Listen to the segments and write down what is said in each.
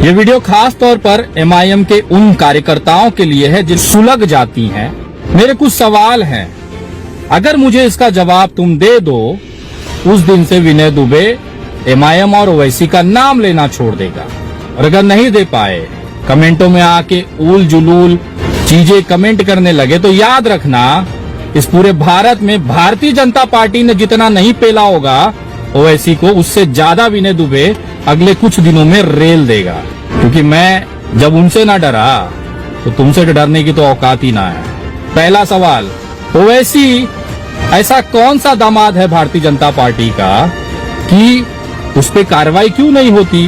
ये वीडियो खास तौर पर MIM के उन कार्यकर्ताओं के लिए है जिन सुलग जाती हैं। मेरे कुछ सवाल हैं, अगर मुझे इसका जवाब तुम दे दो, उस दिन से विनय दुबे MIM और ओवैसी का नाम लेना छोड़ देगा। और अगर नहीं दे पाए, कमेंटों में आके उल जुलूल चीजें कमेंट करने लगे, तो याद रखना इस पूरे भारत में भारतीय जनता पार्टी ने जितना नहीं पेला होगा ओवैसी को, उससे ज्यादा विनय दुबे अगले कुछ दिनों में रेल देगा। क्योंकि मैं जब उनसे ना डरा तो तुमसे डरने की तो औकात ही ना है। पहला सवाल, ओवैसी ऐसा कौन सा दामाद है भारतीय जनता पार्टी का कि उस पर कार्रवाई क्यों नहीं होती?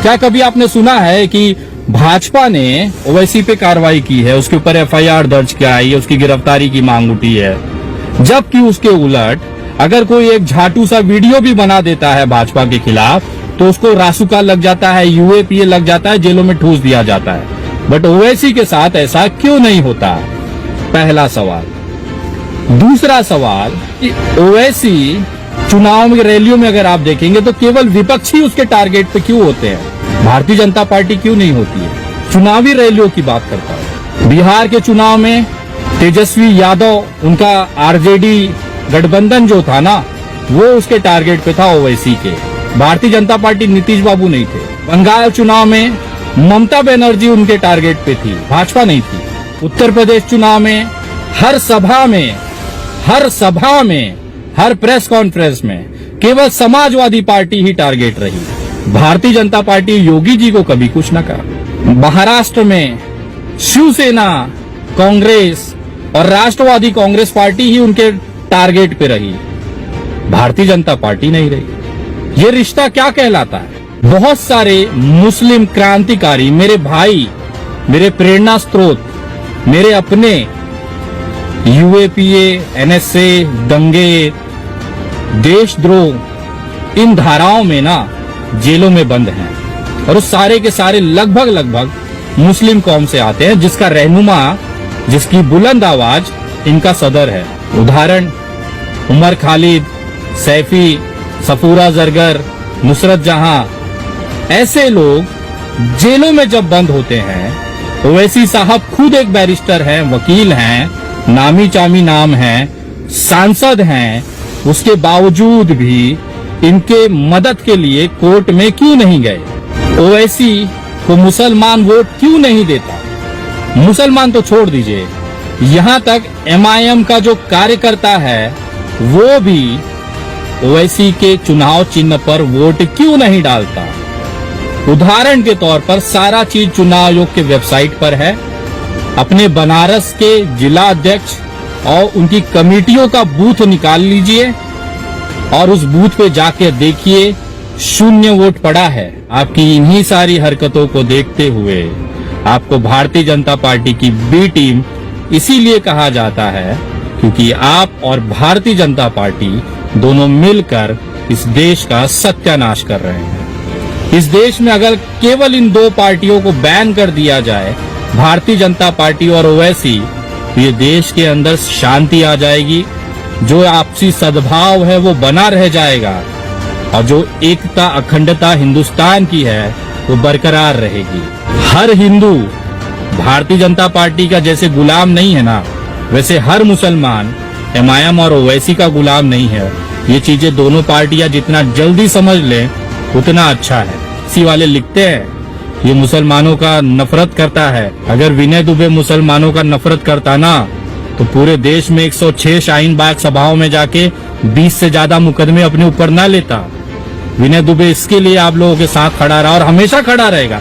क्या कभी आपने सुना है कि भाजपा ने ओवैसी पे कार्रवाई की है, उसके ऊपर FIR दर्ज किया है, उसकी गिरफ्तारी की मांग उठी है? जबकि उसके उलट अगर कोई एक झाटू सा वीडियो भी बना देता है भाजपा के खिलाफ तो उसको रासुका लग जाता है, UAPA लग जाता है, जेलों में ठूस दिया जाता है। बट ओवैसी के साथ ऐसा क्यों नहीं होता? पहला सवाल। दूसरा सवाल, ओवैसी चुनाव में रैलियों में अगर आप देखेंगे तो केवल विपक्षी उसके टारगेट पे क्यों होते हैं, भारतीय जनता पार्टी क्यों नहीं होती है? चुनावी रैलियों की बात करता हूँ। बिहार के चुनाव में तेजस्वी यादव, उनका RJD गठबंधन जो था ना, वो उसके टारगेट पे था ओवैसी के। भारतीय जनता पार्टी नीतीश बाबू नहीं थे। बंगाल चुनाव में ममता बनर्जी उनके टारगेट पे थी, भाजपा नहीं थी। उत्तर प्रदेश चुनाव में हर सभा में हर प्रेस कॉन्फ्रेंस में केवल समाजवादी पार्टी ही टारगेट रही। भारतीय जनता पार्टी योगी जी को कभी कुछ न कहा। महाराष्ट्र में शिवसेना, कांग्रेस और राष्ट्रवादी कांग्रेस पार्टी ही उनके टारगेट पे रही, भारतीय जनता पार्टी नहीं रही। ये रिश्ता क्या कहलाता है? बहुत सारे मुस्लिम क्रांतिकारी, मेरे भाई, मेरे प्रेरणा स्रोत, मेरे अपने, UAPA, NSA, दंगे, देशद्रोह, इन धाराओं में ना जेलों में बंद हैं। और उस सारे के सारे लगभग मुस्लिम कौम से आते हैं, जिसका रहनुमा, जिसकी बुलंद आवाज इनका सदर है। उदाहरण, उमर खालिद, सैफी, सफूरा जरगर, नुसरत जहां, ऐसे लोग जेलों में जब बंद होते हैं। ओवैसी साहब खुद एक बैरिस्टर हैं, वकील हैं, नामी चामी नाम है, सांसद हैं, उसके बावजूद भी इनके मदद के लिए कोर्ट में क्यों नहीं गए? ओवैसी को मुसलमान वोट क्यों नहीं देता? मुसलमान तो छोड़ दीजिए, यहाँ तक MIM का जो कार्यकर्ता है वो भी ओवैसी के चुनाव चिन्ह पर वोट क्यों नहीं डालता? उदाहरण के तौर पर सारा चीज चुनाव आयोग के वेबसाइट पर है। अपने बनारस के जिला अध्यक्ष और उनकी कमेटियों का बूथ निकाल लीजिए और उस बूथ पे जाके देखिए, 0 वोट पड़ा है। आपकी इन्हीं सारी हरकतों को देखते हुए आपको भारतीय जनता पार्टी की B टीम इसीलिए कहा जाता है क्योंकि आप और भारतीय जनता पार्टी दोनों मिलकर इस देश का सत्यानाश कर रहे हैं। इस देश में अगर केवल इन दो पार्टियों को बैन कर दिया जाए, भारतीय जनता पार्टी और ओवैसी, तो ये देश के अंदर शांति आ जाएगी। जो आपसी सद्भाव है वो बना रह जाएगा और जो एकता अखंडता हिंदुस्तान की है वो बरकरार रहेगी। हर हिंदू भारतीय जनता पार्टी का जैसे गुलाम नहीं है ना, वैसे हर मुसलमान MIM और ओवैसी का गुलाम नहीं है। ये चीजें दोनों पार्टियां जितना जल्दी समझ लें उतना अच्छा है। इसी वाले लिखते हैं ये मुसलमानों का नफरत करता है। अगर विनय दुबे मुसलमानों का नफरत करता ना तो पूरे देश में 106 शाहीन बाग सभाओं में जाके 20 से ज्यादा मुकदमे अपने ऊपर ना लेता। विनय दुबे इसके लिए आप लोगों के साथ खड़ा रहा और हमेशा खड़ा रहेगा।